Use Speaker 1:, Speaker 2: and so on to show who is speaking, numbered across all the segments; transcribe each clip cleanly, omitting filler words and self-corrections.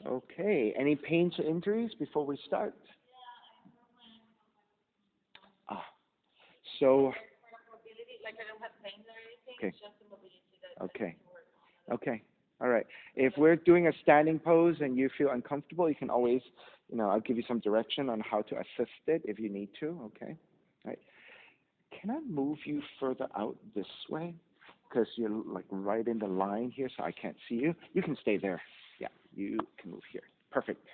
Speaker 1: Okay. Any pains or injuries before we start? Ah, so okay. Okay. Okay. All right. If we're doing a standing pose and you feel uncomfortable, you can always, I'll give you some direction on how to assist it if you need to. Okay. All right. Can I move you further out this way? Because you're like right in the line here, so I can't see you. You can stay there. Yeah, you can move here. Perfect.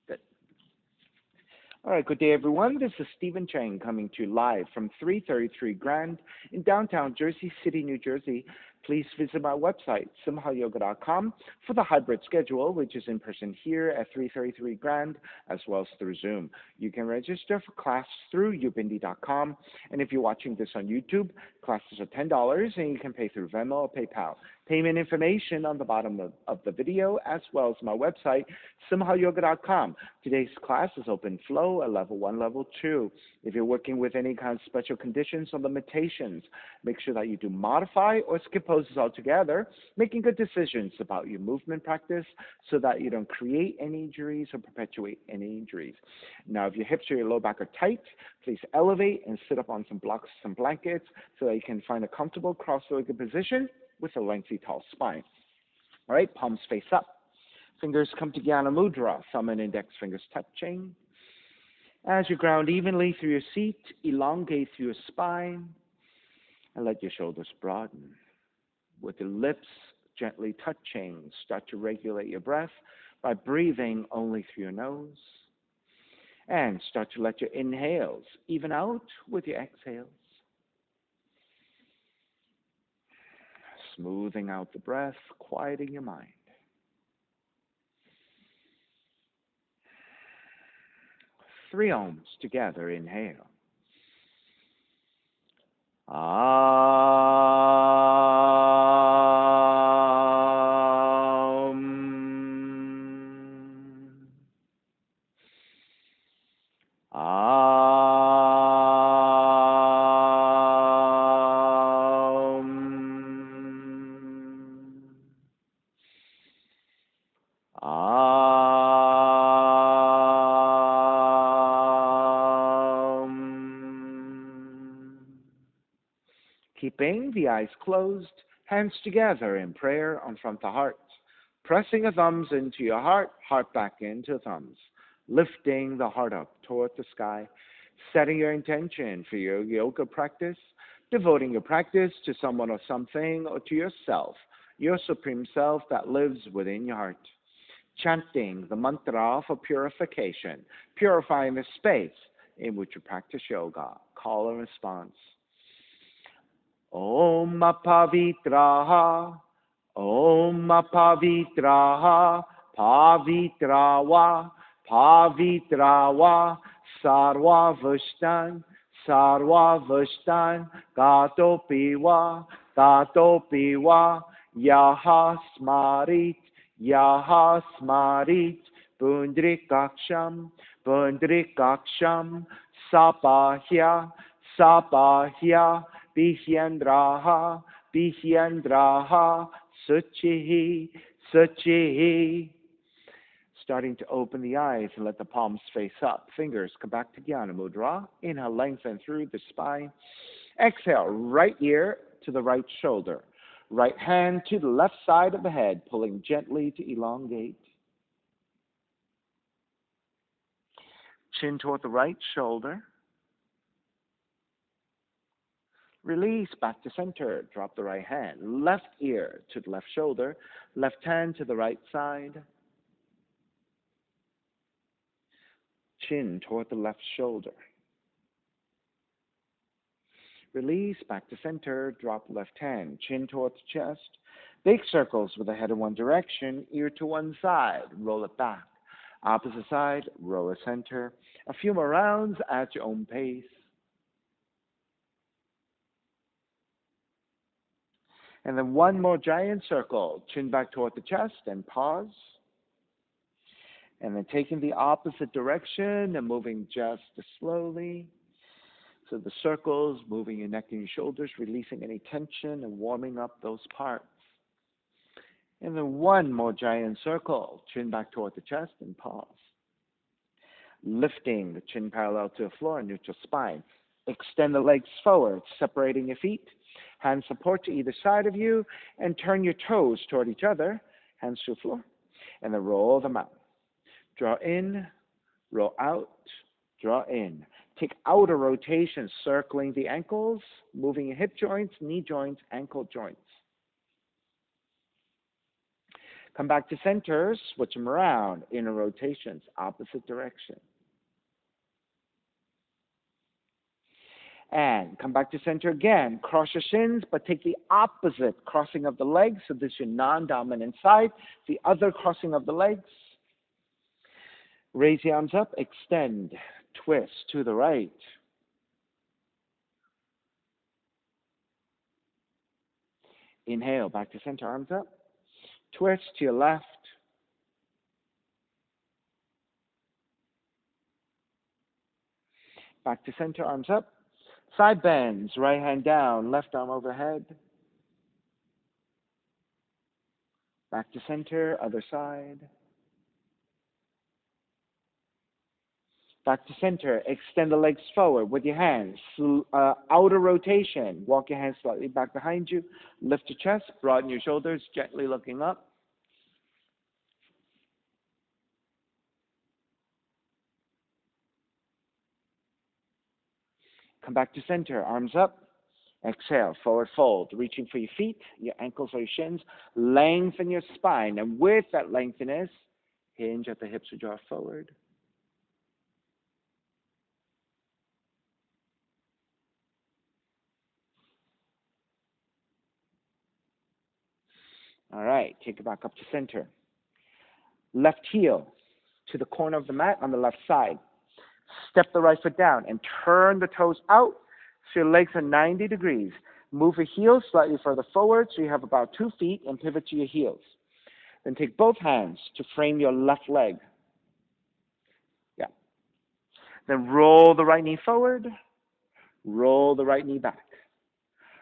Speaker 1: Good. All right, good day, everyone. This is Stephen Chang coming to you live from 333 Grand in downtown Jersey City, New Jersey. Please visit my website, simhayoga.com, for the hybrid schedule, which is in person here at 333 Grand, as well as through Zoom. You can register for class through ubindi.com, and if you're watching this on YouTube, classes are $10, and you can pay through Venmo or PayPal. Payment information on the bottom of the video, as well as my website, simhayoga.com. Today's class is open flow at level 1, level 2. If you're working with any kind of special conditions or limitations, make sure that you do modify or skip poses altogether, making good decisions about your movement practice so that you don't create any injuries or perpetuate any injuries. Now, if your hips or your low back are tight, please elevate and sit up on some blocks, some blankets, so that you can find a comfortable cross-legged position with a lengthy, tall spine. All right, palms face up. Fingers come to Jnana Mudra, thumb and index fingers touching. As you ground evenly through your seat, elongate through your spine, and let your shoulders broaden. With your lips gently touching, start to regulate your breath by breathing only through your nose. And start to let your inhales even out with your exhales. Smoothing out the breath, quieting your mind. 3 ohms together, inhale. Keeping the eyes closed, hands together in prayer on front of the heart. Pressing your thumbs into your heart, heart back into thumbs. Lifting the heart up toward the sky. Setting your intention for your yoga practice. Devoting your practice to someone or something or to yourself, your supreme self that lives within your heart. Chanting the mantra for purification, purifying the space in which you practice yoga. Call and response. Om Pavitraha, Om Pavitraha, Pavitrawa, Pavitrawa, Sarva Vashtan, Sarva Vashtan, Gato Piwa, Yaha Smarit, Pundrikaksham, Pundrikaksham, Sapahya, Sapahya, Bihyandraha, Bihyandraha, Suchihi, Suchihi. Starting to open the eyes and let the palms face up. Fingers come back to Jnana Mudra. Inhale, lengthen through the spine. Exhale, right ear to the right shoulder. Right hand to the left side of the head, pulling gently to elongate. Chin toward the right shoulder. Release back to center. Drop the right hand. Left ear to the left shoulder. Left hand to the right side. Chin toward the left shoulder. Release back to center. Drop left hand. Chin toward the chest. Big circles with the head in one direction. Ear to one side. Roll it back. Opposite side. Roll it center. A few more rounds at your own pace. And then one more giant circle. Chin back toward the chest and pause. And then taking the opposite direction and moving just slowly. So the circles, moving your neck and your shoulders, releasing any tension and warming up those parts. And then one more giant circle. Chin back toward the chest and pause. Lifting the chin parallel to the floor, neutral spine. Extend the legs forward, separating your feet. Hands support to either side of you, and turn your toes toward each other. Hands to the floor. And then roll them out. Draw in, roll out, draw in. Take outer rotation, circling the ankles, moving your hip joints, knee joints, ankle joints. Come back to center, switch them around, inner rotations, opposite direction. And come back to center again. Cross your shins, but take the opposite crossing of the legs. So this is your non-dominant side. The other crossing of the legs. Raise the arms up, extend, twist to the right. Inhale, back to center, arms up. Twist to your left. Back to center, arms up. Side bends, right hand down, left arm overhead. Back to center, other side. Back to center, extend the legs forward with your hands. Outer rotation, walk your hands slightly back behind you. Lift your chest, broaden your shoulders, gently looking up. Come back to center, arms up. Exhale, forward fold, reaching for your feet, your ankles or your shins. Lengthen your spine, and with that lengthiness, hinge at the hips or draw forward. All right, take it back up to center. Left heel to the corner of the mat on the left side. Step the right foot down and turn the toes out so your legs are 90 degrees. Move your heels slightly further forward so you have about 2 feet and pivot to your heels. Then take both hands to frame your left leg. Yeah. Then roll the right knee forward, roll the right knee back.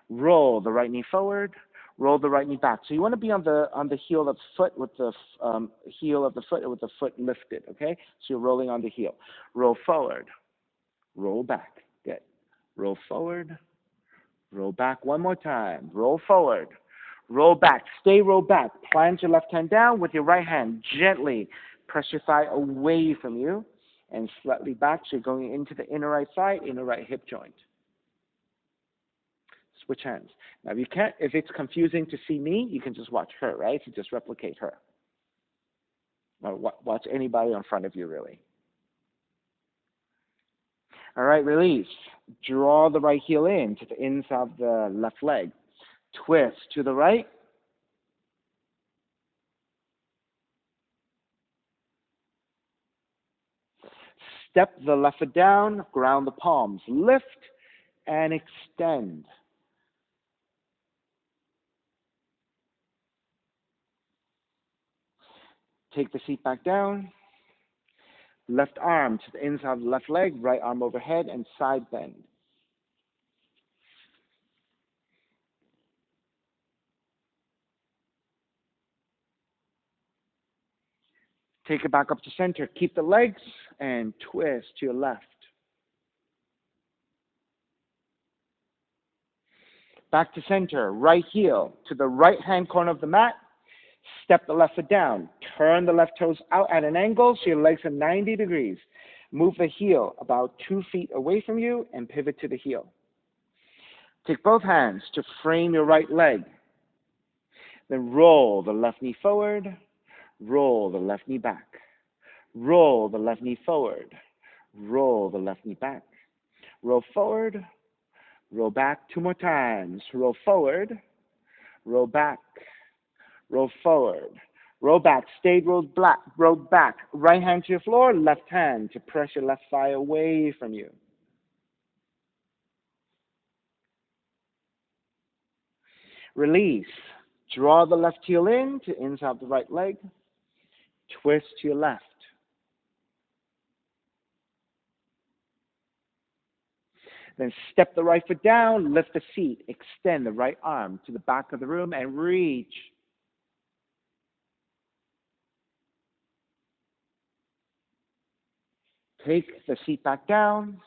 Speaker 1: Roll the right knee forward, roll the right knee back. So you want to be on the heel of the foot with the heel of the foot with the foot lifted, okay? So you're rolling on the heel. Roll forward, roll back. Good. Roll forward, roll back one more time. Roll forward, roll back. Stay roll back. Plant your left hand down with your right hand. Gently press your thigh away from you and slightly back. So you're going into the inner right thigh, inner right hip joint. Switch hands. Now, if it's confusing to see me, you can just watch her, right? So just replicate her. Or watch anybody in front of you, really. All right, release. Draw the right heel in to the inside of the left leg. Twist to the right. Step the left foot down, ground the palms. Lift and extend. Take the seat back down. Left arm to the inside of the left leg, right arm overhead, and side bend. Take it back up to center. Keep the legs and twist to your left. Back to center. Right heel to the right hand corner of the mat. Step the left foot down. Turn the left toes out at an angle so your legs are 90 degrees. Move the heel about 2 feet away from you and pivot to the heel. Take both hands to frame your right leg. Then roll the left knee forward. Roll the left knee back. Roll the left knee forward. Roll the left knee back. Roll forward. Roll back 2 more times. Roll forward. Roll back. Roll forward. Roll back. Stay rolled back. Right hand to your floor. Left hand to press your left thigh away from you. Release. Draw the left heel in to inside the right leg. Twist to your left. Then step the right foot down, lift the seat, extend the right arm to the back of the room and reach. Take the seat back down.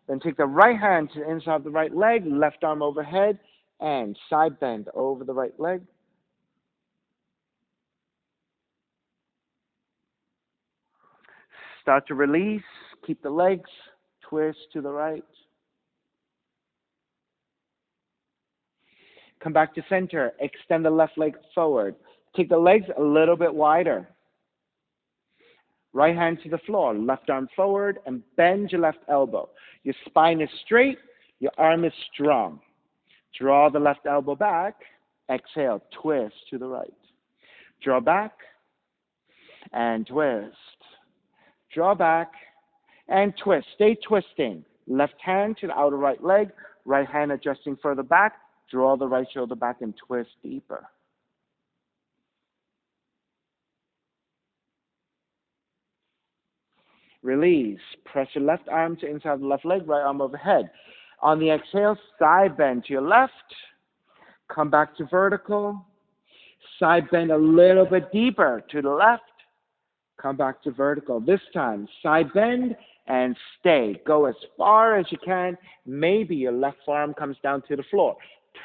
Speaker 1: Then take the right hand to the inside of the right leg, left arm overhead, and side bend over the right leg. Start to release. Keep the legs. Twist to the right. Come back to center. Extend the left leg forward. Take the legs a little bit wider. Right hand to the floor. Left arm forward and bend your left elbow. Your spine is straight. Your arm is strong. Draw the left elbow back. Exhale. Twist to the right. Draw back and twist. Draw back and twist. Stay twisting. Left hand to the outer right leg. Right hand adjusting further back. Draw the right shoulder back and twist deeper. Release. Press your left arm to inside the left leg, right arm overhead. On the exhale, side bend to your left. Come back to vertical. Side bend a little bit deeper to the left. Come back to vertical. This time, side bend and stay. Go as far as you can. Maybe your left forearm comes down to the floor.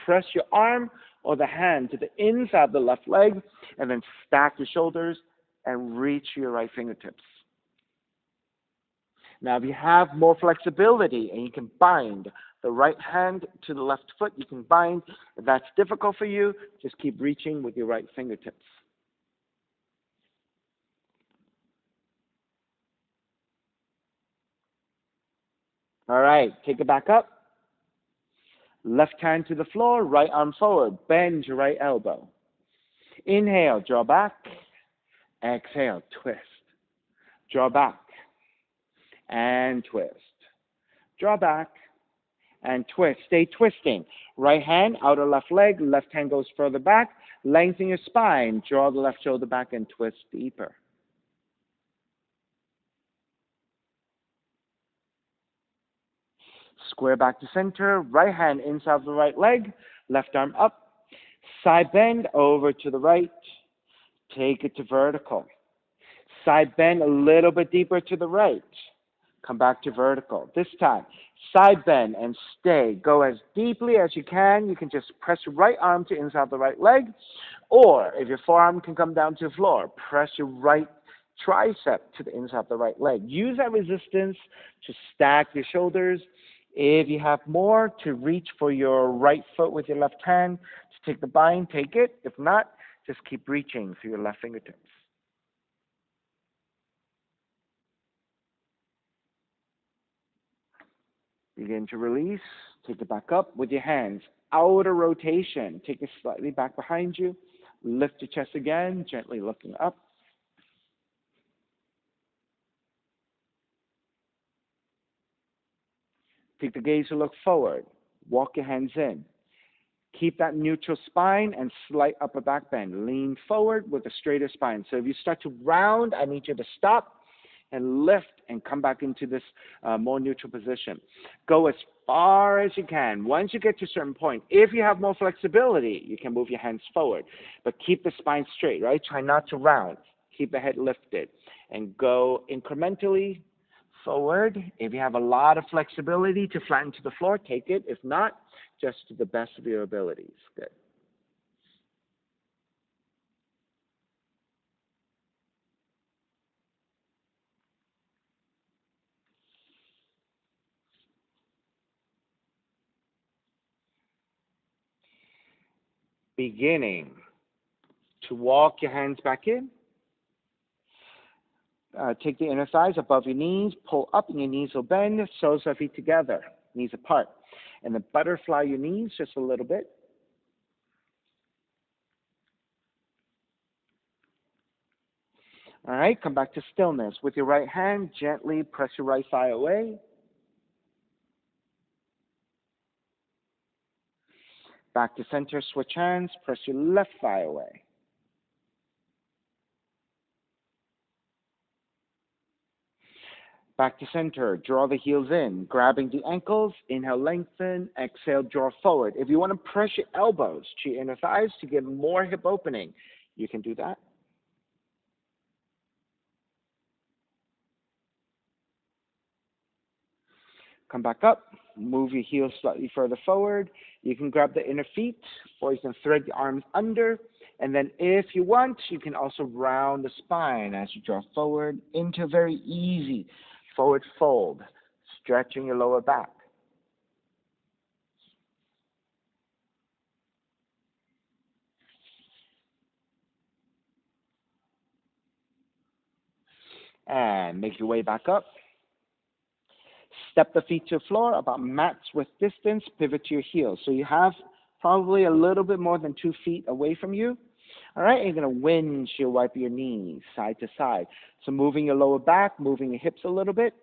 Speaker 1: Press your arm or the hand to the inside of the left leg, and then stack your shoulders and reach your right fingertips. Now, if you have more flexibility and you can bind the right hand to the left foot, you can bind. If that's difficult for you, just keep reaching with your right fingertips. All right, take it back up. Left hand to the floor, right arm forward. Bend your right elbow. Inhale, draw back. Exhale, twist. Draw back and twist. Draw back and twist. Stay twisting. Right hand, outer left leg. Left hand goes further back. Lengthen your spine. Draw the left shoulder back and twist deeper. Square back to center. Right hand inside of the right leg. Left arm up. Side bend over to the right. Take it to vertical. Side bend a little bit deeper to the right. Come back to vertical. This time, side bend and stay. Go as deeply as you can. You can just press your right arm to inside the right leg. Or if your forearm can come down to the floor, press your right tricep to the inside of the right leg. Use that resistance to stack your shoulders. If you have more, to reach for your right foot with your left hand. To take the bind, take it. If not, just keep reaching through your left fingertips. Begin to release. Take it back up with your hands. Outer rotation. Take it slightly back behind you. Lift your chest again, gently looking up. Take the gaze to look forward. Walk your hands in. Keep that neutral spine and slight upper back bend. Lean forward with a straighter spine. So if you start to round, I need you to stop and lift and come back into this more neutral position. Go as far as you can. Once you get to a certain point, if you have more flexibility, you can move your hands forward. But keep the spine straight, right? Try not to round. Keep the head lifted. And go incrementally forward. If you have a lot of flexibility to flatten to the floor, take it. If not, just to the best of your abilities. Good. Beginning to walk your hands back in. Take the inner thighs above your knees, pull up and your knees will bend, soles of feet together, knees apart. And then butterfly your knees just a little bit. All right, come back to stillness. With your right hand, gently press your right thigh away. Back to center, switch hands, press your left thigh away. Back to center, draw the heels in, grabbing the ankles, inhale, lengthen, exhale, draw forward. If you want to press your elbows to your inner thighs to get more hip opening, you can do that. Come back up. Move your heels slightly further forward. You can grab the inner feet, or you can thread your arms under. And then if you want, you can also round the spine as you draw forward into a very easy forward fold, stretching your lower back. And make your way back up. Step the feet to the floor about mat's width distance, pivot to your heels. So you have probably a little bit more than 2 feet away from you. All right, you're going to windshield wipe your knees side to side. So moving your lower back, moving your hips a little bit.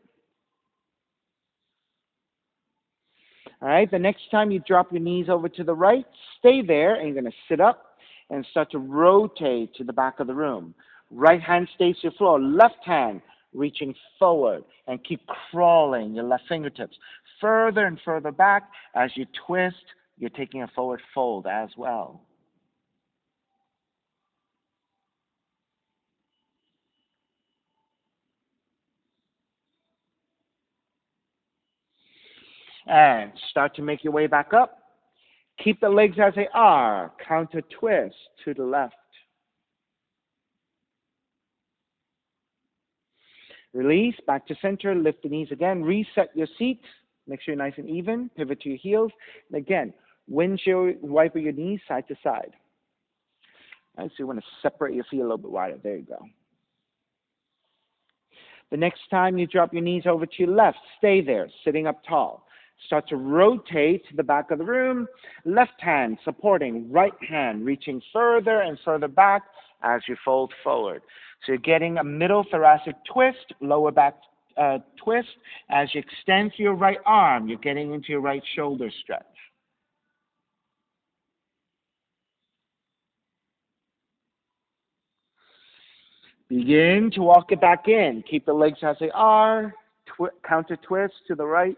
Speaker 1: All right, the next time you drop your knees over to the right, stay there, and you're going to sit up and start to rotate to the back of the room. Right hand stays to your floor, left hand reaching forward, and keep crawling your left fingertips further and further back. As you twist, you're taking a forward fold as well. And start to make your way back up. Keep the legs as they are. Counter twist to the left. Release, back to center, lift the knees again. Reset your seat. Make sure you're nice and even. Pivot to your heels. And again, windshield wiper your knees side to side. All right, so you want to separate your feet a little bit wider. There you go. The next time you drop your knees over to your left, stay there, sitting up tall. Start to rotate to the back of the room. Left hand supporting, right hand reaching further and further back as you fold forward. So you're getting a middle thoracic twist, lower back twist. As you extend to your right arm, you're getting into your right shoulder stretch. Begin to walk it back in. Keep the legs as they are. Counter twist to the right.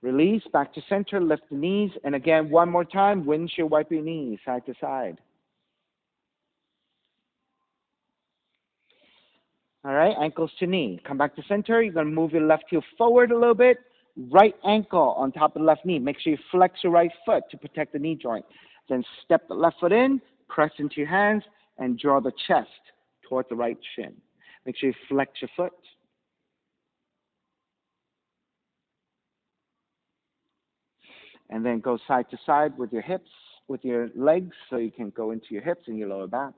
Speaker 1: Release, back to center, lift the knees. And again, one more time, windshield wipe your knees side to side. All right, ankles to knee. Come back to center. You're going to move your left heel forward a little bit. Right ankle on top of the left knee. Make sure you flex your right foot to protect the knee joint. Then step the left foot in, press into your hands, and draw the chest toward the right shin. Make sure you flex your foot. And then go side to side with your hips, with your legs, so you can go into your hips and your lower back.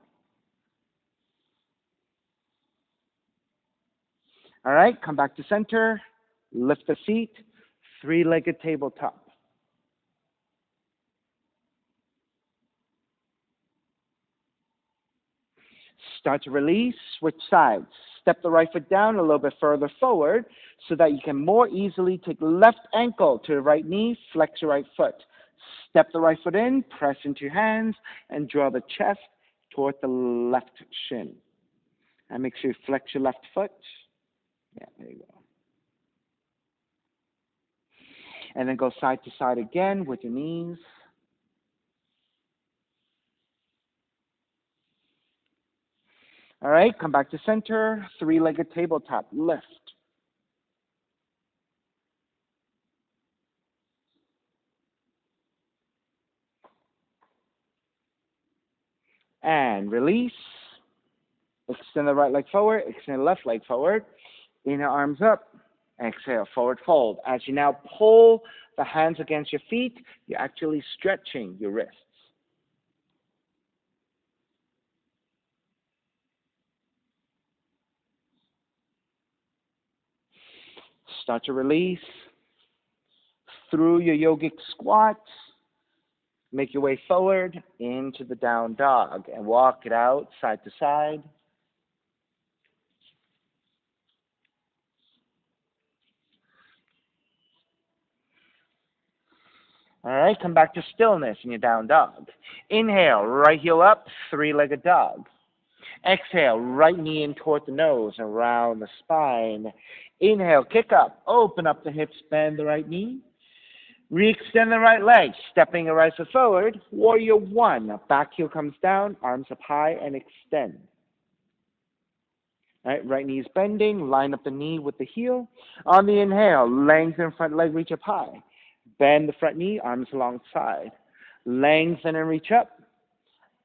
Speaker 1: All right, come back to center. Lift the feet, three-legged tabletop. Start to release, switch sides. Step the right foot down a little bit further forward so that you can more easily take left ankle to the right knee, flex your right foot. Step the right foot in, press into your hands, and draw the chest toward the left shin. And make sure you flex your left foot. Yeah, there you go. And then go side to side again with your knees. All right, come back to center, three-legged tabletop, lift. And release. Extend the right leg forward, extend the left leg forward. Inner arms up. Exhale, forward fold. As you now pull the hands against your feet, you're actually stretching your wrists. Start to release through your yogic squat. Make your way forward into the down dog and walk it out side to side. All right, come back to stillness in your down dog. Inhale, right heel up, three-legged dog. Exhale, right knee in toward the nose, around the spine. Inhale, kick up, open up the hips, bend the right knee. Re-extend the right leg, stepping the right foot forward. Warrior one, back heel comes down, arms up high and extend. Right knee is bending. Line up the knee with the heel. On the inhale, lengthen front leg, reach up high. Bend the front knee, arms alongside. Lengthen and reach up.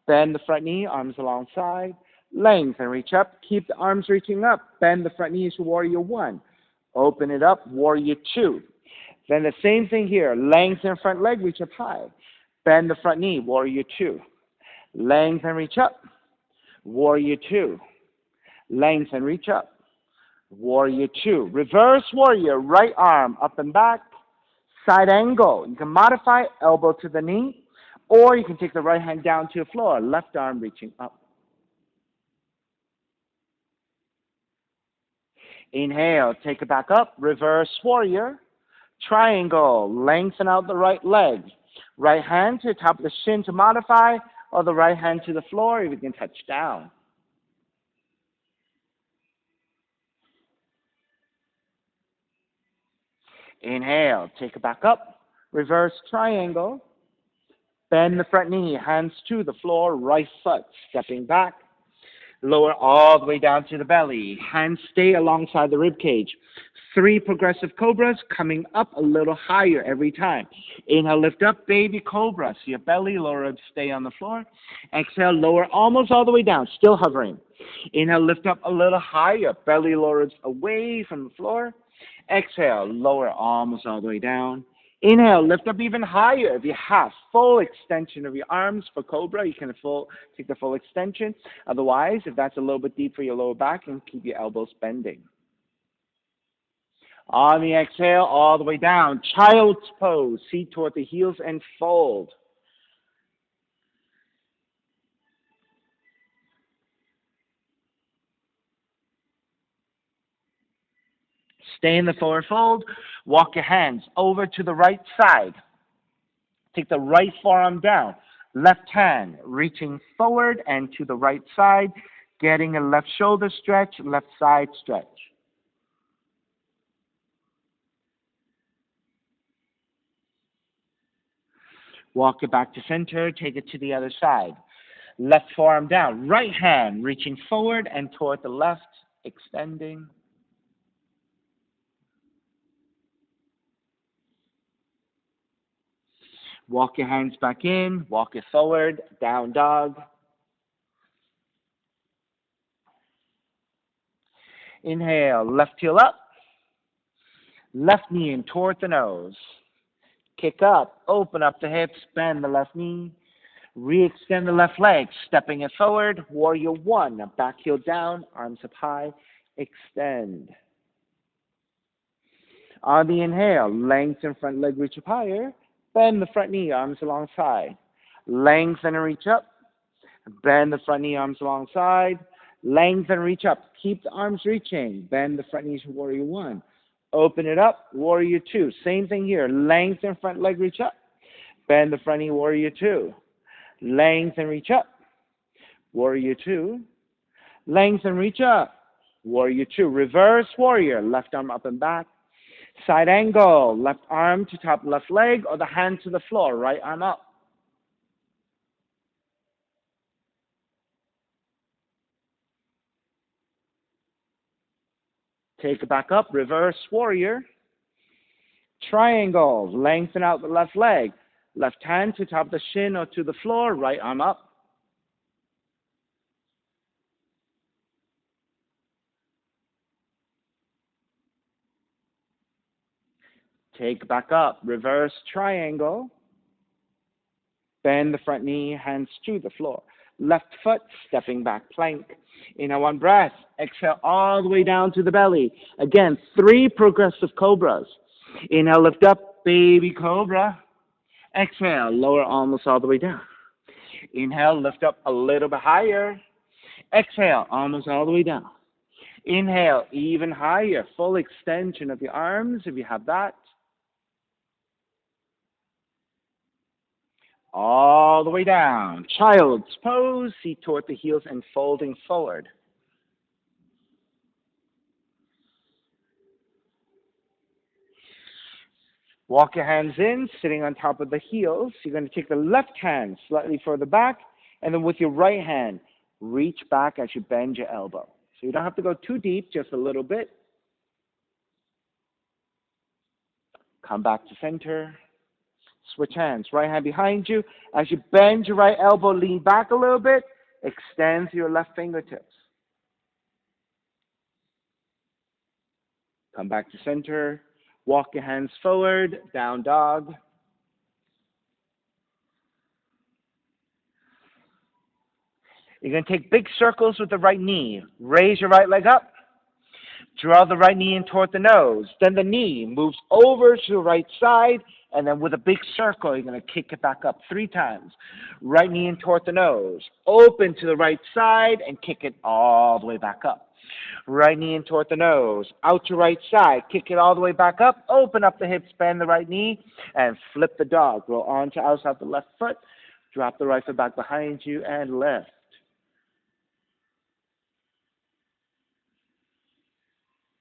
Speaker 1: Bend the front knee, arms alongside. Lengthen, reach up. Keep the arms reaching up. Bend the front knee to warrior one. Open it up, warrior two. Then the same thing here. Lengthen front leg, reach up high. Bend the front knee, warrior two. Lengthen, reach up, warrior two. Lengthen, reach up, warrior two. Reverse warrior, right arm up and back. Side angle. You can modify elbow to the knee, or you can take the right hand down to the floor, left arm reaching up. Inhale, take it back up, reverse warrior, triangle, lengthen out the right leg. Right hand to the top of the shin to modify, or the right hand to the floor if you can touch down. Inhale, take it back up, reverse triangle, bend the front knee, hands to the floor, right foot stepping back. Lower all the way down to the belly. Hands stay alongside the rib cage. 3 progressive cobras coming up a little higher every time. Inhale, lift up, baby cobra. So your belly, lower ribs stay on the floor. Exhale, lower almost all the way down, still hovering. Inhale, lift up a little higher. Belly, lower ribs away from the floor. Exhale, lower almost all the way down. Inhale, lift up even higher if you have. Full extension of your arms for cobra. You can take the full extension. Otherwise, if that's a little bit deep for your lower back, you can keep your elbows bending. On the exhale, all the way down. Child's pose. Seat toward the heels and fold. Stay in the forward fold. Walk your hands over to the right side. Take the right forearm down. Left hand reaching forward and to the right side. Getting a left shoulder stretch, left side stretch. Walk it back to center. Take it to the other side. Left forearm down. Right hand reaching forward and toward the left, extending. Walk your hands back in, walk it forward, down dog. Inhale, left heel up, left knee in toward the nose. Kick up, open up the hips, bend the left knee. Re-extend the left leg, stepping it forward, warrior one. Back heel down, arms up high, extend. On the inhale, lengthen front leg, reach up higher. Bend the front knee, arms alongside. Lengthen and reach up. Bend the front knee, arms alongside. Lengthen and reach up. Keep the arms reaching. Bend the front knees, warrior one. Open it up, warrior two. Same thing here. Lengthen front leg, reach up. Bend the front knee, warrior two. Lengthen, reach up. Warrior two. Lengthen, reach up. Warrior two. Reverse warrior. Left arm up and back. Side angle, left arm to top left leg or the hand to the floor, right arm up. Take it back up, reverse warrior. Triangle, lengthen out the left leg. Left hand to top the shin or to the floor, right arm up. Take back up, reverse triangle. Bend the front knee, hands to the floor. Left foot, stepping back plank. Inhale, one breath. Exhale all the way down to the belly. Again, 3 progressive cobras. Inhale, lift up, baby cobra. Exhale, lower almost all the way down. Inhale, lift up a little bit higher. Exhale, almost all the way down. Inhale, even higher. Full extension of your arms if you have that. All the way down. Child's pose, seat toward the heels and folding forward. Walk your hands in, sitting on top of the heels. You're going to take the left hand slightly further back, and then with your right hand, reach back as you bend your elbow. So you don't have to go too deep, just a little bit. Come back to center. Switch hands. Right hand behind you. As you bend your right elbow, lean back a little bit. Extend your left fingertips. Come back to center. Walk your hands forward. Down dog. You're going to take big circles with the right knee. Raise your right leg up. Draw the right knee in toward the nose. Then the knee moves over to the right side, and then with a big circle, you're going to kick it back up 3 times. Right knee in toward the nose. Open to the right side and kick it all the way back up. Right knee in toward the nose. Out to right side. Kick it all the way back up. Open up the hips, bend the right knee, and flip the dog. Roll on to outside the left foot. Drop the right foot back behind you and lift.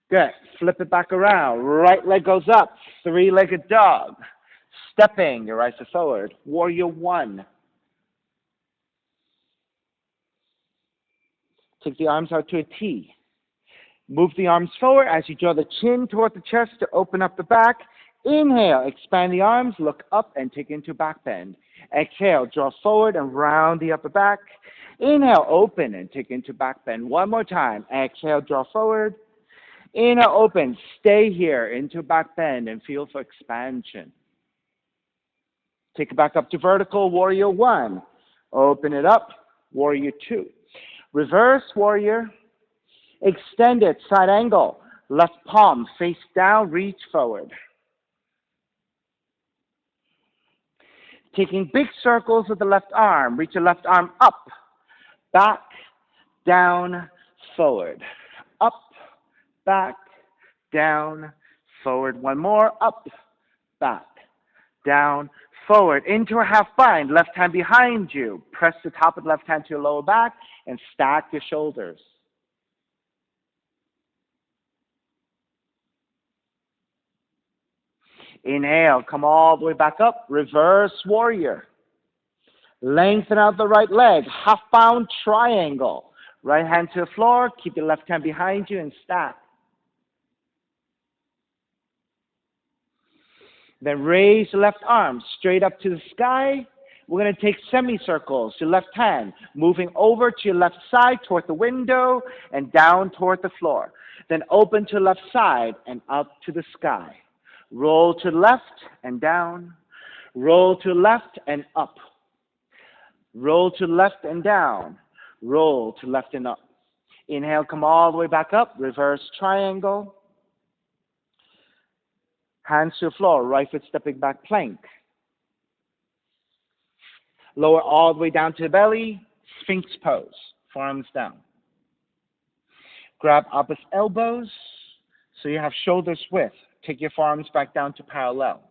Speaker 1: Good. Flip it back around. Right leg goes up. 3-legged dog. Stepping your right foot forward. Warrior 1. Take the arms out to a T. Move the arms forward as you draw the chin toward the chest to open up the back. Inhale, expand the arms, look up and take into back bend. Exhale, draw forward and round the upper back. Inhale, open and take into back bend. One more time. Exhale, draw forward. Inhale, open. Stay here into back bend and feel for expansion. Take it back up to vertical, warrior 1. Open it up, warrior 2. Reverse warrior. Extend it, side angle. Left palm face down, reach forward. Taking big circles with the left arm. Reach your left arm up, back, down, forward. Up, back, down, forward. One more. Up, back, down, forward. Into a half bind. Left hand behind you. Press the top of the left hand to your lower back and stack your shoulders. Inhale, come all the way back up. Reverse warrior. Lengthen out the right leg. Half bound triangle. Right hand to the floor. Keep your left hand behind you and stack. Then raise the left arm straight up to the sky. We're going to take semicircles. Your left hand moving over to your left side toward the window and down toward the floor. Then open to the left side and up to the sky. Roll to the left and down. Roll to the left and up. Roll to the left and down. Roll to left and up. Inhale, come all the way back up. Reverse triangle. Hands to the floor. Right foot stepping back, plank. Lower all the way down to the belly. Sphinx pose. Forearms down. Grab opposite elbows so you have shoulders width. Take your forearms back down to parallel.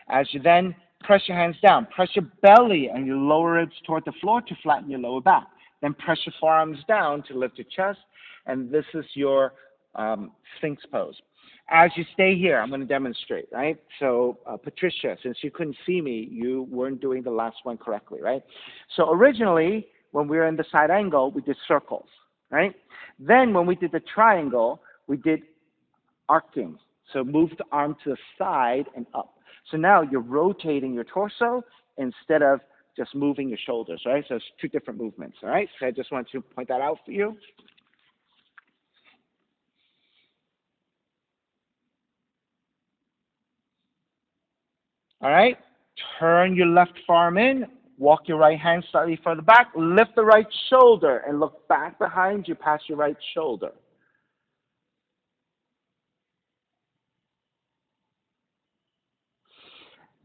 Speaker 1: As you then press your hands down, press your belly and your lower ribs toward the floor to flatten your lower back. Then press your forearms down to lift your chest, and this is your Sphinx pose. As you stay here, I'm going to demonstrate, right? So, Patricia, since you couldn't see me, you weren't doing the last one correctly, right? So originally, when we were in the side angle, we did circles, right? Then when we did the triangle, we did arcing. So move the arm to the side and up. So now you're rotating your torso instead of just moving your shoulders, right? So it's 2 different movements, all right? So I just want to point that out for you. All right? Turn your left forearm in. Walk your right hand slightly further back. Lift the right shoulder and look back behind you past your right shoulder.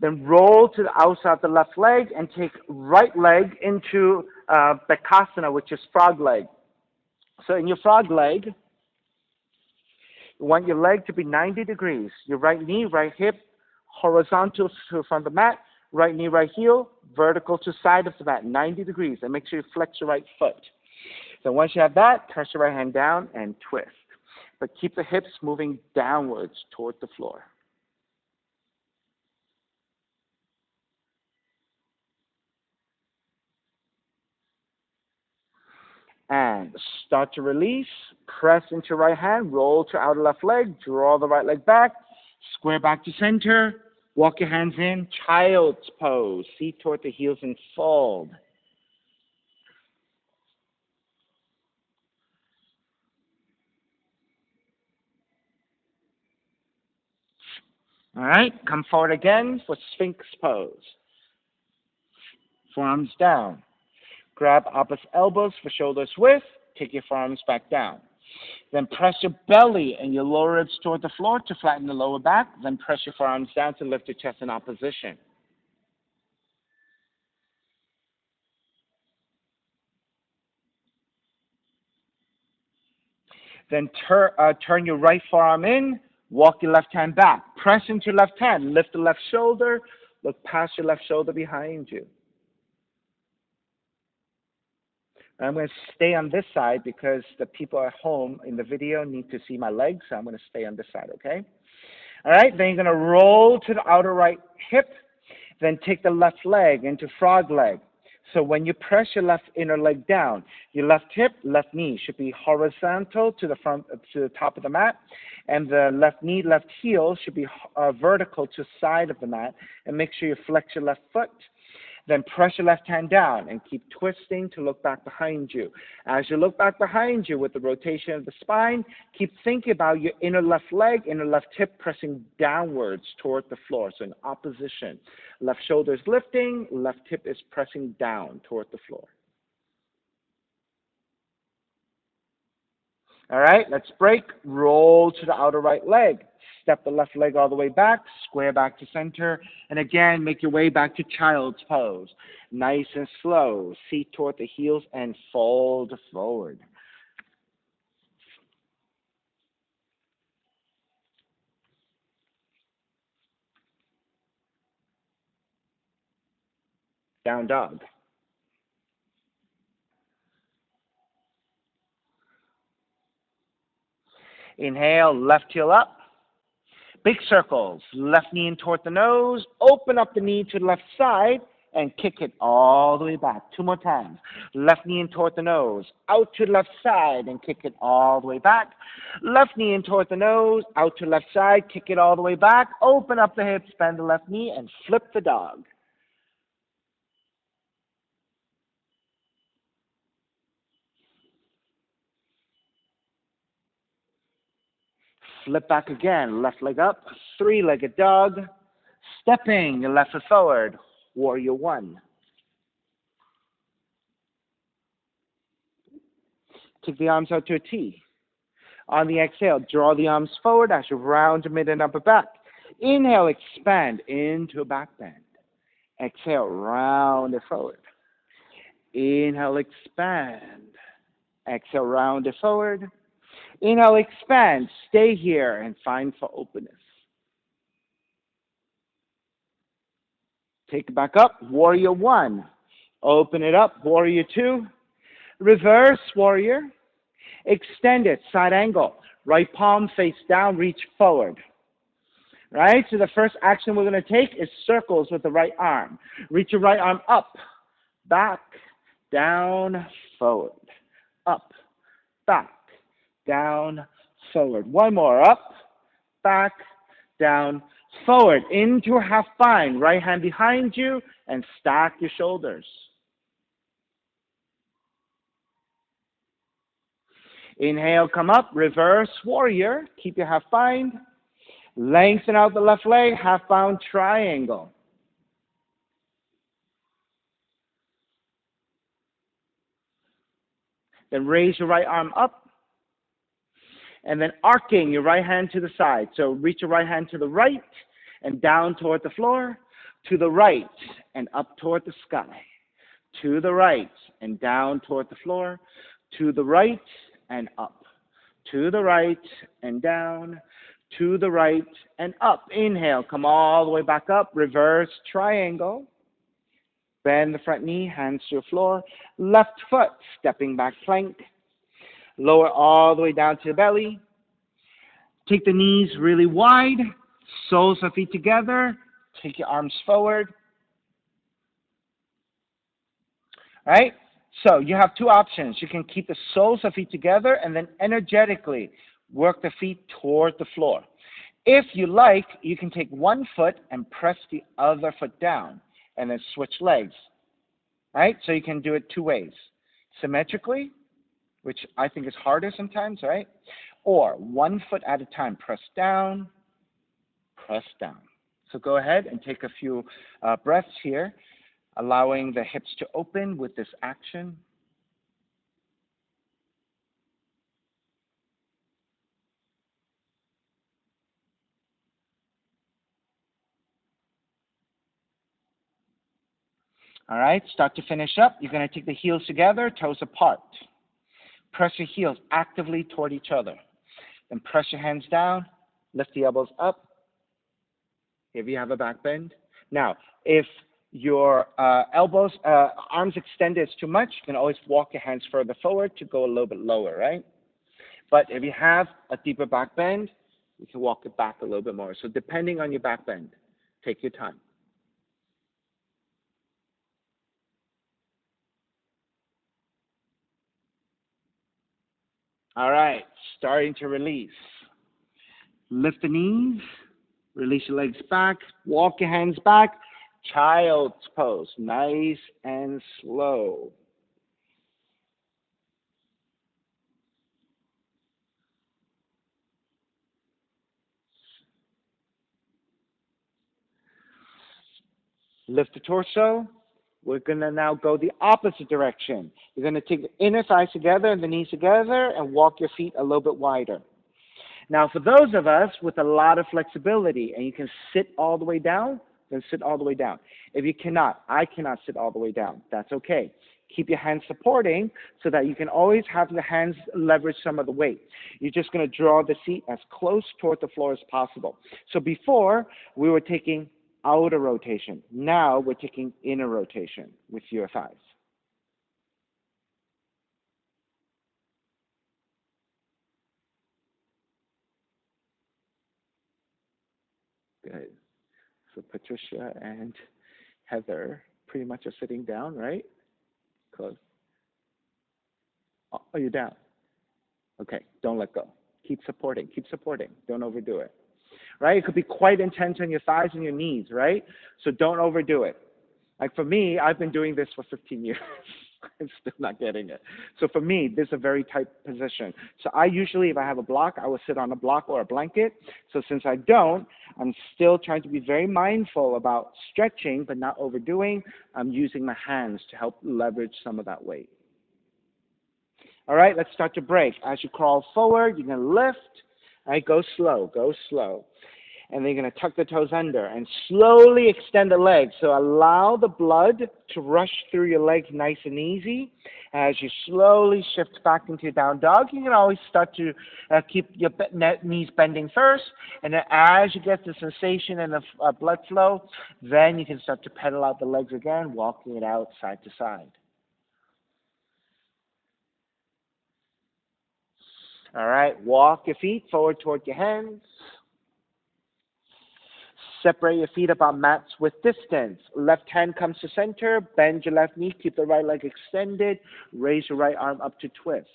Speaker 1: Then roll to the outside of the left leg and take right leg into Bakasana, which is frog leg. So in your frog leg, you want your leg to be 90 degrees. Your right knee, right hip, horizontal to from the mat. Right knee, right heel, vertical to side of the mat, 90 degrees. And make sure you flex your right foot. So once you have that, press your right hand down and twist. But keep the hips moving downwards toward the floor. And start to release. Press into right hand. Roll to outer left leg. Draw the right leg back. Square back to center. Walk your hands in. Child's pose. Feet toward the heels and fold. All right. Come forward again for Sphinx pose. Forearms down. Grab opposite elbows for shoulders width. Take your forearms back down. Then press your belly and your lower ribs toward the floor to flatten the lower back. Then press your forearms down to lift your chest in opposition. Then turn your right forearm in. Walk your left hand back. Press into your left hand. Lift the left shoulder. Look past your left shoulder behind you. I'm going to stay on this side because the people at home in the video need to see my legs, so I'm going to stay on this side, okay? All right, then you're going to roll to the outer right hip, then take the left leg into frog leg. So when you press your left inner leg down, your left hip, left knee should be horizontal to the front, to the top of the mat, and the left knee, left heel should be vertical to the side of the mat, and make sure you flex your left foot. Then press your left hand down and keep twisting to look back behind you. As you look back behind you with the rotation of the spine, keep thinking about your inner left leg, inner left hip pressing downwards toward the floor. So in opposition. Left shoulder is lifting, left hip is pressing down toward the floor. All right, let's break. Roll to the outer right leg. Step the left leg all the way back, square back to center, and again, make your way back to child's pose. Nice and slow. Seat toward the heels and fold forward. Down dog. Inhale, left heel up. Big circles. Left knee in toward the nose. Open up the knee to the left side and kick it all the way back. 2 more times. Left knee in toward the nose. Out to the left side and kick it all the way back. Left knee in toward the nose. Out to the left side. Kick it all the way back. Open up the hips. Bend the left knee and flip the dog. Flip back again. Left leg up. 3-legged dog. Stepping your left foot forward. Warrior 1. Take the arms out to a T. On the exhale, draw the arms forward as you round your mid and upper back. Inhale, expand into a back bend. Exhale, round it forward. Inhale, expand. Exhale, round it forward. Inhale, expand. Stay here and find for openness. Take it back up. Warrior 1. Open it up. Warrior 2. Reverse warrior. Extend it. Side angle. Right palm face down. Reach forward. Right? So the first action we're going to take is circles with the right arm. Reach your right arm up, back, down, forward. Up, back, down, forward. One more. Up, back, down, forward. Into a half bind. Right hand behind you and stack your shoulders. Inhale, come up, reverse warrior. Keep your half bind. Lengthen out the left leg, half bound triangle. Then raise your right arm up. And then arcing your right hand to the side. So reach your right hand to the right and down toward the floor. To the right and up toward the sky. To the right and down toward the floor. To the right and up. To the right and down. To the right and up. Inhale, come all the way back up. Reverse triangle. Bend the front knee, hands to the floor. Left foot, stepping back plank. Lower all the way down to the belly. Take the knees really wide. Soles of feet together. Take your arms forward. All right? So you have two options. You can keep the soles of feet together and then energetically work the feet toward the floor. If you like, you can take one foot and press the other foot down and then switch legs. Right? So you can do it two ways. Symmetrically, which I think is harder sometimes, right? Or one foot at a time, press down, press down. So go ahead and take a few breaths here, allowing the hips to open with this action. All right, start to finish up. You're going to take the heels together, toes apart. Press your heels actively toward each other. Then press your hands down, lift the elbows up if you have a back bend. Now, if your arms extended is too much, you can always walk your hands further forward to go a little bit lower, right? But if you have a deeper back bend, you can walk it back a little bit more. So depending on your back bend, take your time. All right, starting to release. Lift the knees, release your legs back, walk your hands back, child's pose, nice and slow. Lift the torso. We're going to now go the opposite direction. You're going to take the inner thighs together and the knees together and walk your feet a little bit wider. Now, for those of us with a lot of flexibility and you can sit all the way down, then sit all the way down. If you cannot, I cannot sit all the way down. That's okay. Keep your hands supporting so that you can always have the hands leverage some of the weight. You're just going to draw the seat as close toward the floor as possible. So before, we were taking outer rotation. Now we're taking inner rotation with your thighs. Good. So Patricia and Heather pretty much are sitting down, right? Close. Oh, you're down. Okay, don't let go. Keep supporting. Keep supporting. Don't overdo it. Right? It could be quite intense on your thighs and your knees, right? So don't overdo it. Like for me, I've been doing this for 15 years. I'm still not getting it. So for me, this is a very tight position. So I usually, if I have a block, I will sit on a block or a blanket. So since I don't, I'm still trying to be very mindful about stretching, but not overdoing. I'm using my hands to help leverage some of that weight. All right, let's start to break. As you crawl forward, you're going to lift. All right, go slow, go slow. And then you're going to tuck the toes under and slowly extend the legs. So allow the blood to rush through your legs nice and easy. As you slowly shift back into your down dog, you can always start to keep your knees bending first. And then as you get the sensation and the blood flow, then you can start to pedal out the legs again, walking it out side to side. All right, walk your feet forward toward your hands. Separate your feet about mats with distance. Left hand comes to center. Bend your left knee. Keep the right leg extended. Raise your right arm up to twist.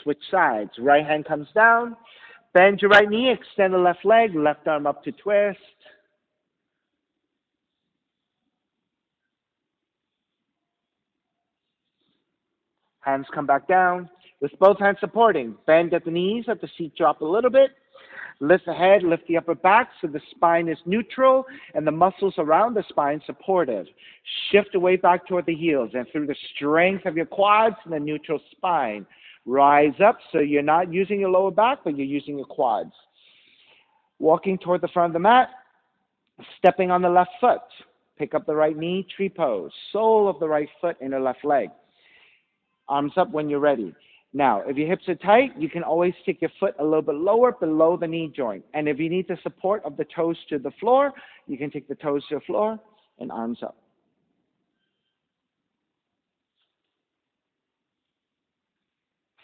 Speaker 1: Switch sides. Right hand comes down. Bend your right knee. Extend the left leg. Left arm up to twist. Hands come back down. With both hands supporting. Bend at the knees. Let the seat drop a little bit. Lift the head, lift the upper back so the spine is neutral and the muscles around the spine supportive. Shift the weight back toward the heels and through the strength of your quads and the neutral spine. Rise up so you're not using your lower back, but you're using your quads. Walking toward the front of the mat, stepping on the left foot. Pick up the right knee, tree pose. Sole of the right foot, inner left leg. Arms up when you're ready. Now, if your hips are tight, you can always take your foot a little bit lower below the knee joint. And if you need the support of the toes to the floor, you can take the toes to the floor and arms up.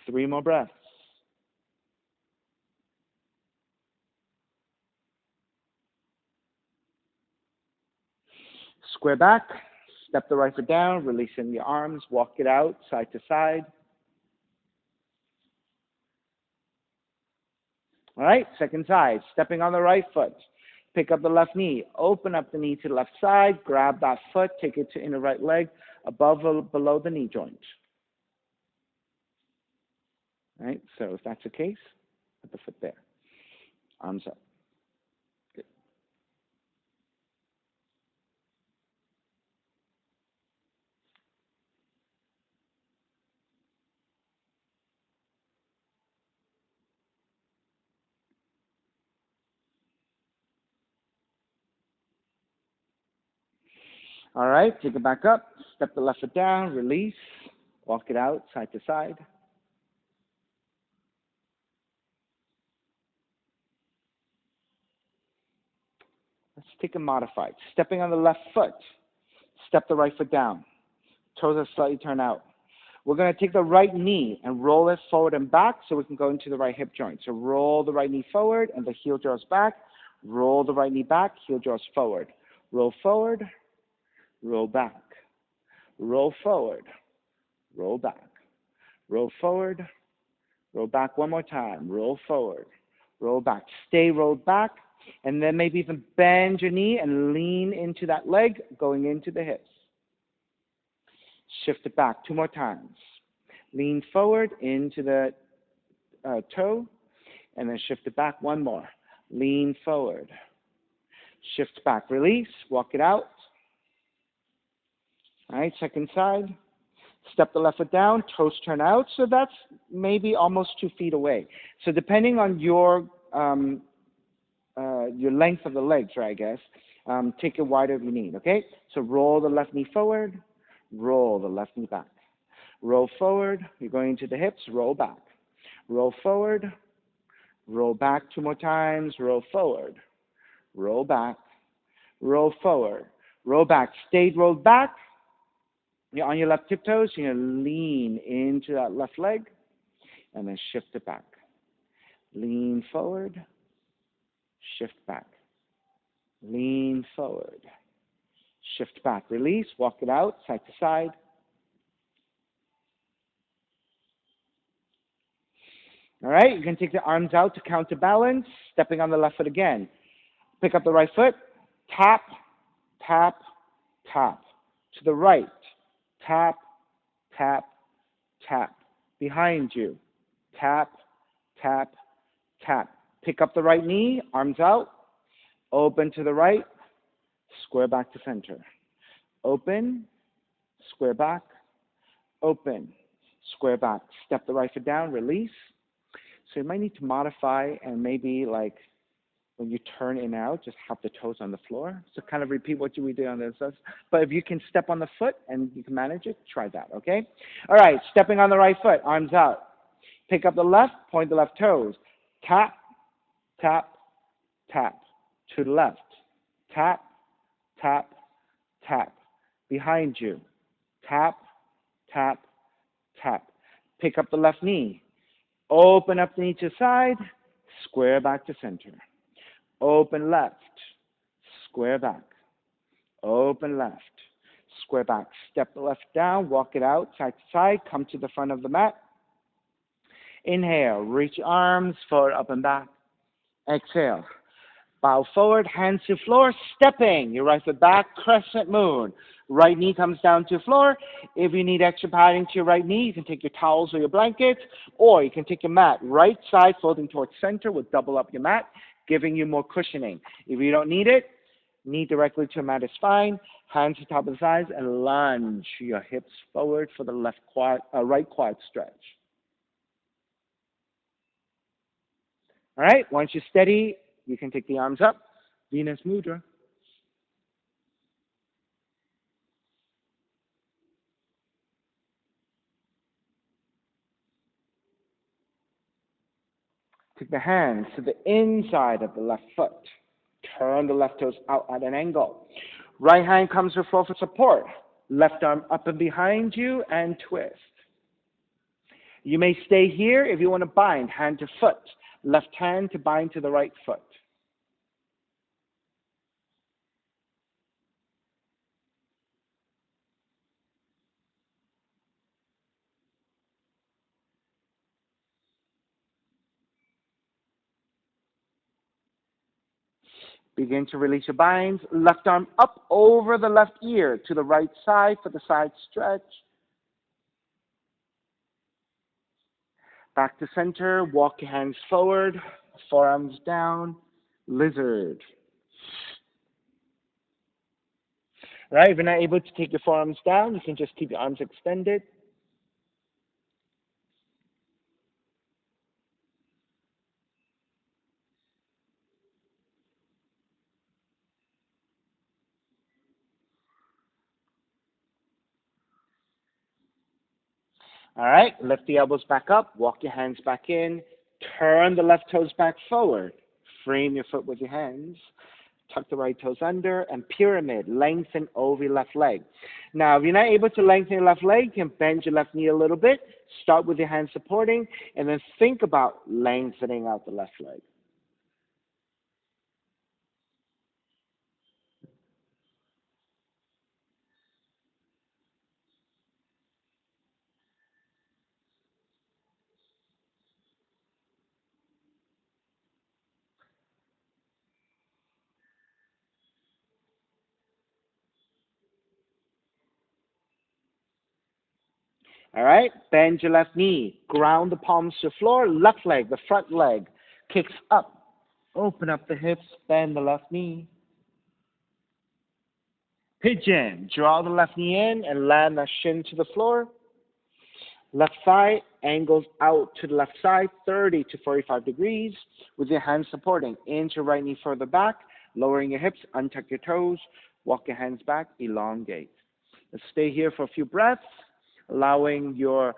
Speaker 1: 3 more breaths. Square back, step the right foot down, releasing the arms, walk it out side to side. All right, second side, stepping on the right foot. Pick up the left knee, open up the knee to the left side, grab that foot, take it to inner right leg, above or below the knee joint. All right, so if that's the case, put the foot there. Arms up. Good. All right, take it back up, step the left foot down, release, walk it out side to side. Let's take a modified. Stepping on the left foot, step the right foot down. Toes are slightly turned out. We're going to take the right knee and roll it forward and back so we can go into the right hip joint. So roll the right knee forward and the heel draws back. Roll the right knee back, heel draws forward. Roll forward, roll back. Roll forward, roll back. Roll forward, roll back one more time. Roll forward, roll back. Stay rolled back, and then maybe even bend your knee and lean into that leg, going into the hips. Shift it back two more times. Lean forward into the toe, and then shift it back one more. Lean forward. Shift back. Release. Walk it out. All right, second side. Step the left foot down, toes turn out, so that's maybe almost 2 feet away. So depending on your length of the legs, right, I guess, take it wider if you need, okay? So roll the left knee forward, roll the left knee back. Roll forward, you're going into the hips, roll back. Roll forward, roll back two more times, roll forward, roll back, roll forward, roll back. Stay rolled back. You're on your left tiptoes, you're going to lean into that left leg, and then shift it back. Lean forward, shift back. Lean forward, shift back. Release, walk it out, side to side. All right, you can take the arms out to counterbalance, stepping on the left foot again. Pick up the right foot, tap, tap, tap. To the right, tap, tap, tap. Behind you, tap, tap, tap. Pick up the right knee, arms out, open to the right, square back to center. Open, square back, open, square back. Step the right foot down, release. So you might need to modify and maybe like when you turn in and out, just have the toes on the floor. So kind of repeat what we did on this. But if you can step on the foot and you can manage it, try that, okay? All right, stepping on the right foot, arms out. Pick up the left, point the left toes. Tap, tap, tap. To the left. Tap, tap, tap. Behind you. Tap, tap, tap. Pick up the left knee. Open up the knee to the side. Square back to center. Open left. Square back. Open left. Square back. Step the left down. Walk it out side to side. Come to the front of the mat. Inhale. Reach arms forward, up and back. Exhale. Bow forward, hands to floor, stepping. Your right foot back, crescent moon. Right knee comes down to floor. If you need extra padding to your right knee, you can take your towels or your blankets, or you can take your mat. Right side folding towards center will double up your mat, giving you more cushioning. If you don't need it, knee directly to your mat is fine. Hands to top of the thighs and lunge your hips forward for the right quad stretch. All right, once you're steady, you can take the arms up, Venus Mudra. Take the hands to the inside of the left foot. Turn the left toes out at an angle. Right hand comes to the floor for support. Left arm up and behind you and twist. You may stay here if you want to bind hand to foot. Left hand to bind to the right foot. Begin to release your binds. Left arm up over the left ear to the right side for the side stretch. Back to center. Walk your hands forward. Forearms down. Lizard. Right? If you're not able to take your forearms down, you can just keep your arms extended. All right, lift the elbows back up, walk your hands back in, turn the left toes back forward, frame your foot with your hands, tuck the right toes under, and pyramid, lengthen over your left leg. Now, if you're not able to lengthen your left leg, you can bend your left knee a little bit, start with your hands supporting, and then think about lengthening out the left leg. All right, bend your left knee, ground the palms to the floor, left leg, the front leg, kicks up. Open up the hips, bend the left knee. Pigeon. Draw the left knee in and land the shin to the floor. Left thigh angles out to the left side, 30 to 45 degrees, with your hands supporting. Inch your right knee further back, lowering your hips, untuck your toes, walk your hands back, elongate. Let's stay here for a few breaths, allowing your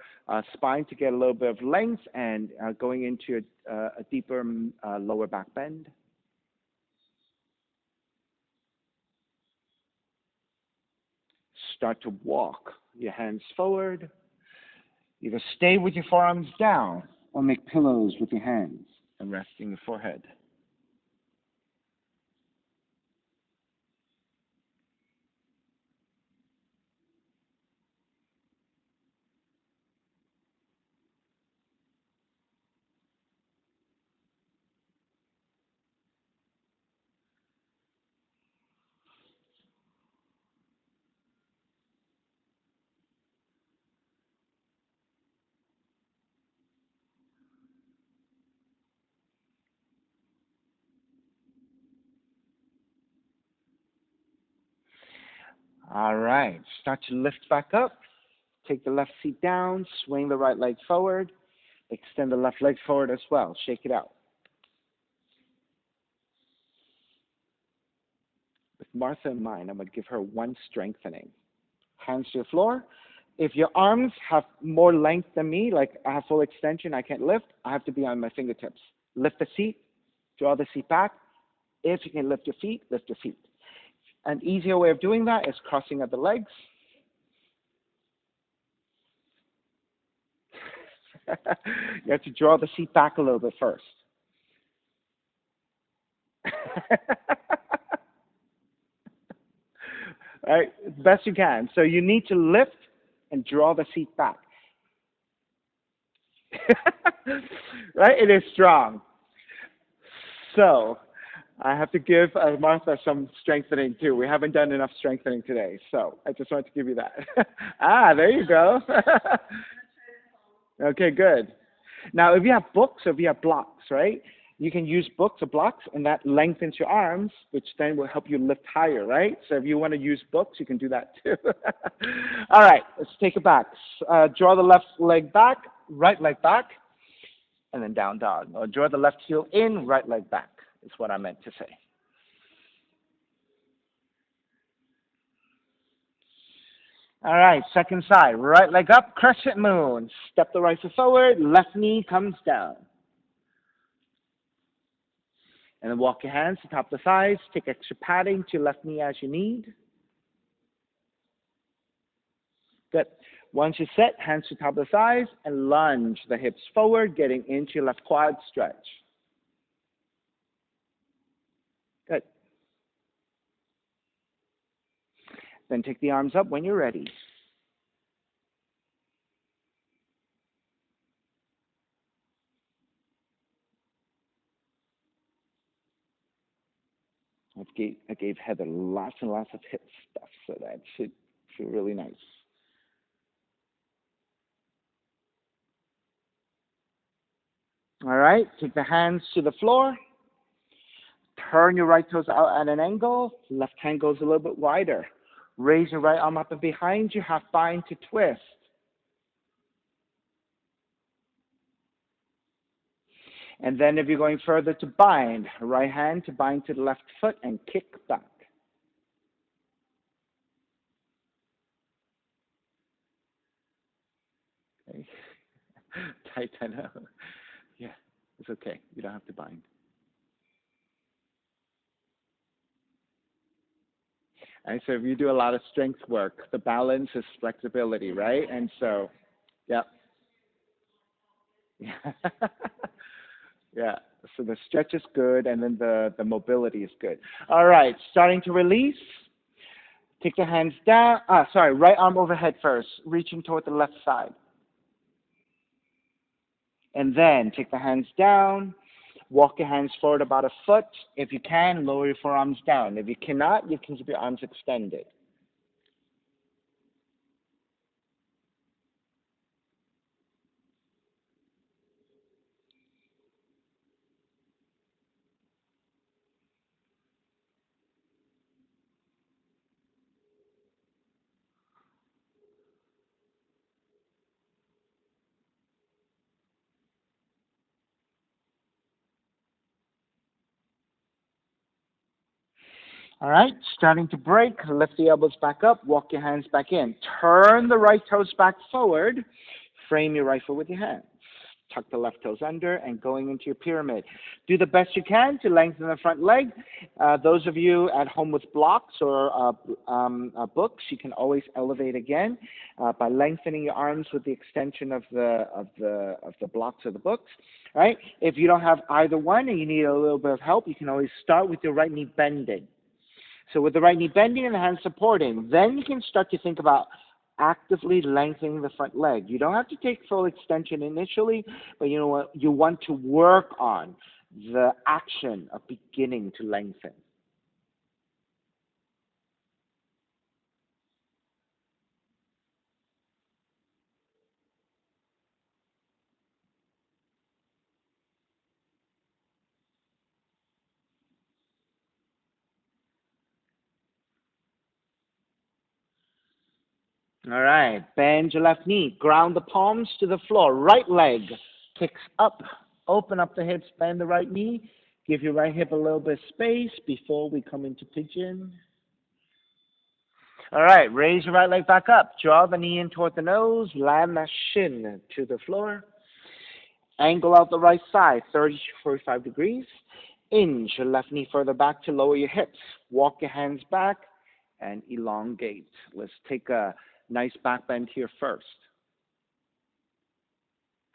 Speaker 1: spine to get a little bit of length and going into a deeper lower back bend. Start to walk your hands forward. Either stay with your forearms down or make pillows with your hands and resting your forehead. All right. Start to lift back up. Take the left feet down. Swing the right leg forward. Extend the left leg forward as well. Shake it out. With Martha in mind, I'm going to give her one strengthening. Hands to the floor. If your arms have more length than me, like I have full extension, I can't lift, I have to be on my fingertips. Lift the seat. Draw the seat back. If you can lift your feet, lift your feet. An easier way of doing that is crossing of the legs. You have to draw the seat back a little bit first. All right, best you can. So you need to lift and draw the seat back. Right? It is strong. So I have to give Martha some strengthening too. We haven't done enough strengthening today, so I just wanted to give you that. There you go. Okay, good. Now, if you have books or if you have blocks, right, you can use books or blocks, and that lengthens your arms, which then will help you lift higher, right? So if you want to use books, you can do that too. All right, let's take it back. Draw the left leg back, right leg back, and then down dog. Or draw the left heel in, right leg back, is what I meant to say. All right, second side. Right leg up, crescent moon. Step the right foot forward, left knee comes down. And then walk your hands to top of the thighs. Take extra padding to left knee as you need. Good. Once you're set, hands to top of the thighs and lunge the hips forward, getting into your left quad stretch. Good. Then take the arms up when you're ready. I gave Heather lots and lots of hip stuff, so that should feel really nice. All right, take the hands to the floor. Turn your right toes out at an angle. Left hand goes a little bit wider. Raise your right arm up and behind you. Half bind to twist. And then if you're going further to bind, right hand to bind to the left foot and kick back. Okay. Tight, I know. Yeah, it's okay. You don't have to bind. And so if you do a lot of strength work, the balance is flexibility, right? And so, yeah. Yeah. Yeah. So the stretch is good, and then the mobility is good. All right. Starting to release. Take the hands down. Sorry. Right arm overhead first, reaching toward the left side, and then take the hands down. Walk your hands forward about a foot. If you can, lower your forearms down. If you cannot, you can keep your arms extended. All right, starting to break. Lift the elbows back up. Walk your hands back in. Turn the right toes back forward. Frame your right foot with your hands. Tuck the left toes under and going into your pyramid. Do the best you can to lengthen the front leg. Those of you at home with blocks or books, you can always elevate again by lengthening your arms with the extension of the blocks or the books. All right. If you don't have either one and you need a little bit of help, you can always start with your right knee bending. So with the right knee bending and the hand supporting, then you can start to think about actively lengthening the front leg. You don't have to take full extension initially, but you know what? You want to work on the action of beginning to lengthen. All right, bend your left knee, ground the palms to the floor. Right leg kicks up, open up the hips, bend the right knee. Give your right hip a little bit of space before we come into pigeon. All right, raise your right leg back up. Draw the knee in toward the nose. Land that shin to the floor. Angle out the right side, 30 to 45 degrees. Inch your left knee further back to lower your hips. Walk your hands back and elongate. Let's take a nice back bend here first.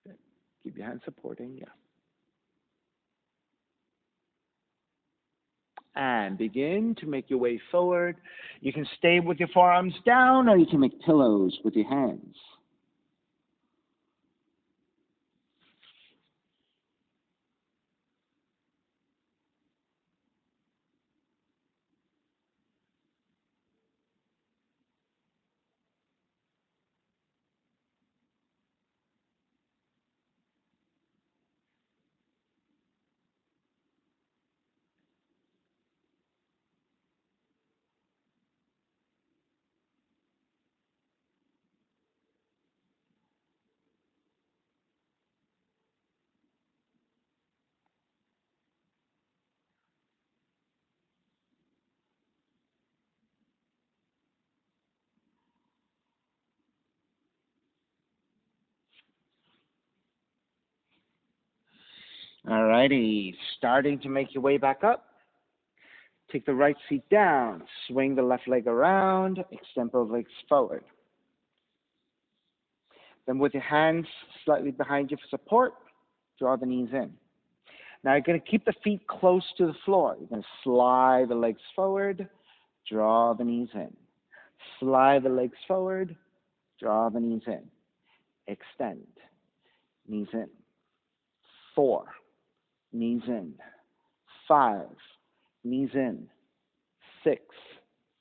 Speaker 1: Good. Keep your hands supporting, yeah. And begin to make your way forward. You can stay with your forearms down, or you can make pillows with your hands. All righty, starting to make your way back up. Take the right seat down, swing the left leg around, extend both legs forward. Then with your hands slightly behind you for support, draw the knees in. Now you're going to keep the feet close to the floor. You're going to slide the legs forward, draw the knees in. Slide the legs forward, draw the knees in. Extend, knees in. 4, knees in. 5, knees in. 6,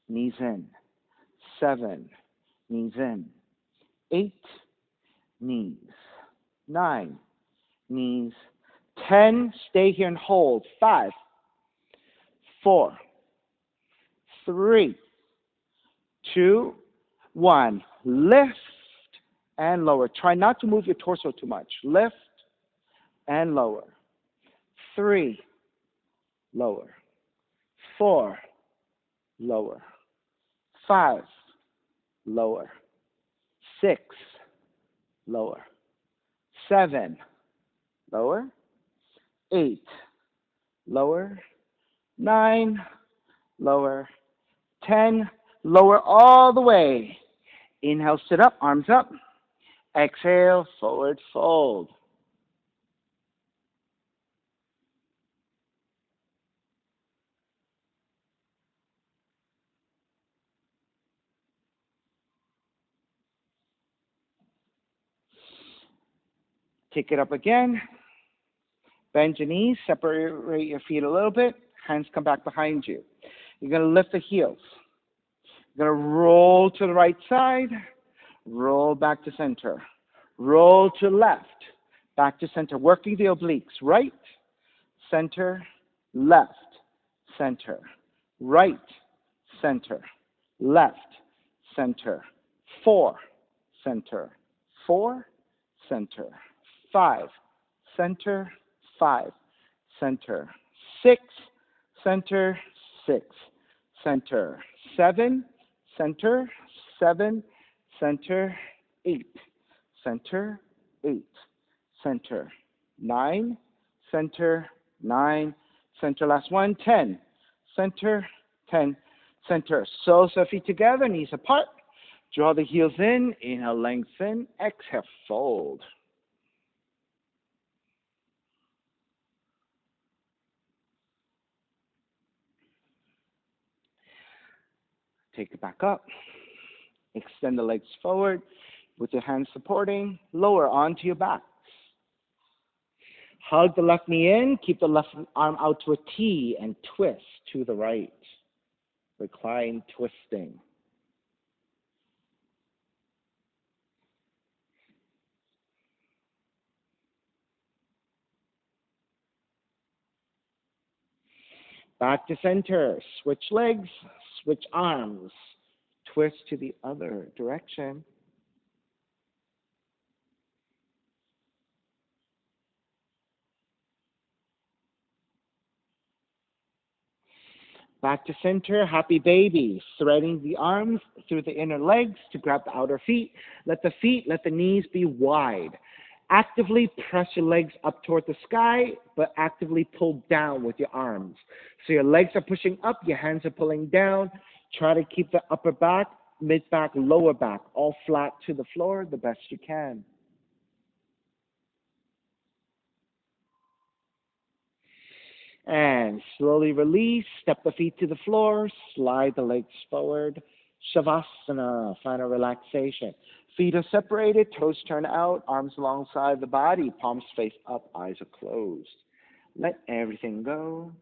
Speaker 1: knees in. 7, knees in. 8, knees. 9, knees. 10, stay here and hold. 5, 4, 3, 2, 1. Lift and lower. Try not to move your torso too much. Lift and lower. 3, lower. 4, lower. 5, lower. 6, lower. 7, lower. 8, lower. 9, lower. 10, lower all the way. Inhale, sit up, arms up. Exhale, forward fold. Kick it up again. Bend your knees, separate your feet a little bit. Hands come back behind you. You're going to lift the heels. You're going to roll to the right side, roll back to center. Roll to left, back to center, working the obliques. Right, center, left, center. Right, center, left, center. 4, center. 4, center. 5, center. 5, center. 6, center. 6, center. 7, center. 7, center. 8, center. 8, center. 9, center. 9, center. Last one. 10, center. 10, center. Soles of feet together, knees apart. Draw the heels in. Inhale, lengthen. Exhale, fold. Take it back up. Extend the legs forward with your hands supporting. Lower onto your back. Hug the left knee in. Keep the left arm out to a T and twist to the right. Recline twisting. Back to center. Switch legs. Switch arms. Twist to the other direction. Back to center, happy baby. Threading the arms through the inner legs to grab the outer feet. Let the knees be wide. Actively press your legs up toward the sky, but actively pull down with your arms. So your legs are pushing up, your hands are pulling down. Try to keep the upper back, mid back, lower back, all flat to the floor the best you can. And slowly release, step the feet to the floor, slide the legs forward. Shavasana, final relaxation. Feet are separated, toes turn out, arms alongside the body, palms face up, eyes are closed. Let everything go.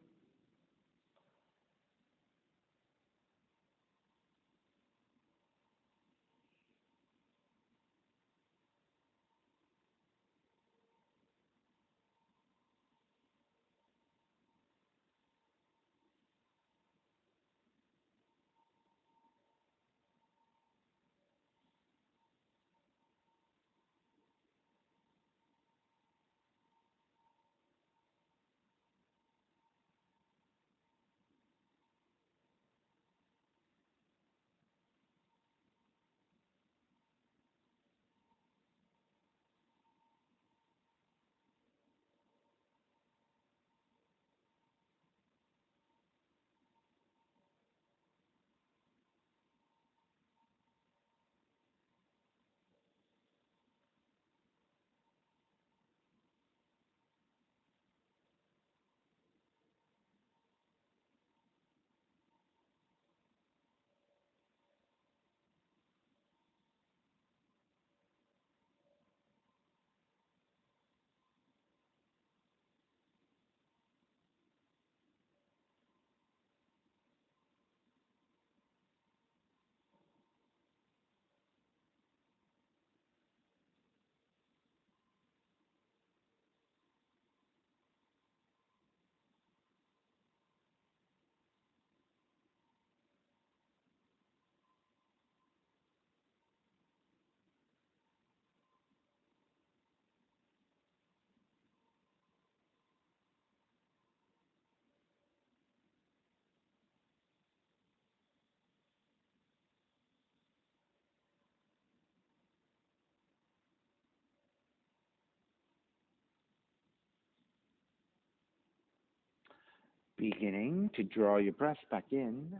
Speaker 1: Beginning to draw your breath back in,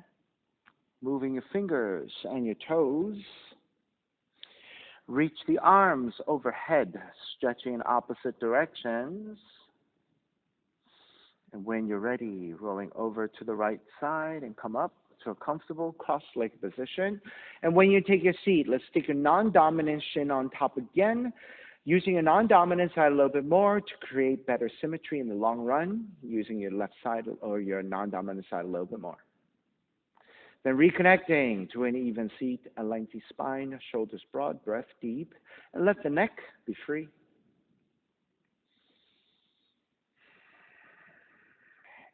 Speaker 1: moving your fingers and your toes. Reach the arms overhead, stretching in opposite directions. And when you're ready, rolling over to the right side and come up to a comfortable cross-legged position. And when you take your seat, let's take your non-dominant shin on top again, using your non-dominant side a little bit more to create better symmetry in the long run, using your left side or your non-dominant side a little bit more. Then reconnecting to an even seat, a lengthy spine, shoulders broad, breath deep, and let the neck be free.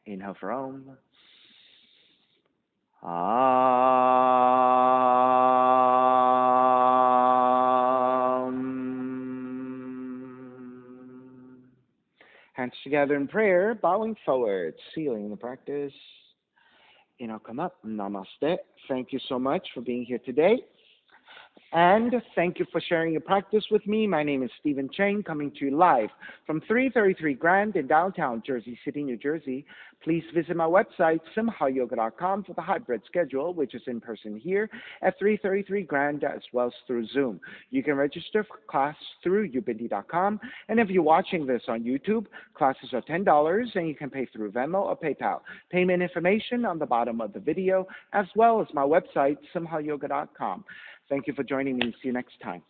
Speaker 1: Inhale for Om. Hands together in prayer, bowing forward, sealing the practice. Inhale, come up. Namaste. Thank you so much for being here today. And thank you for sharing your practice with me. My name is Stephen Chang, coming to you live from 333 Grand in downtown Jersey City, New Jersey. Please visit my website, simhayoga.com, for the hybrid schedule, which is in person here at 333 Grand, as well as through Zoom. You can register for class through ubindi.com. And if you're watching this on YouTube, classes are $10, and you can pay through Venmo or PayPal. Payment information on the bottom of the video, as well as my website, simhayoga.com. Thank you for joining me. See you next time.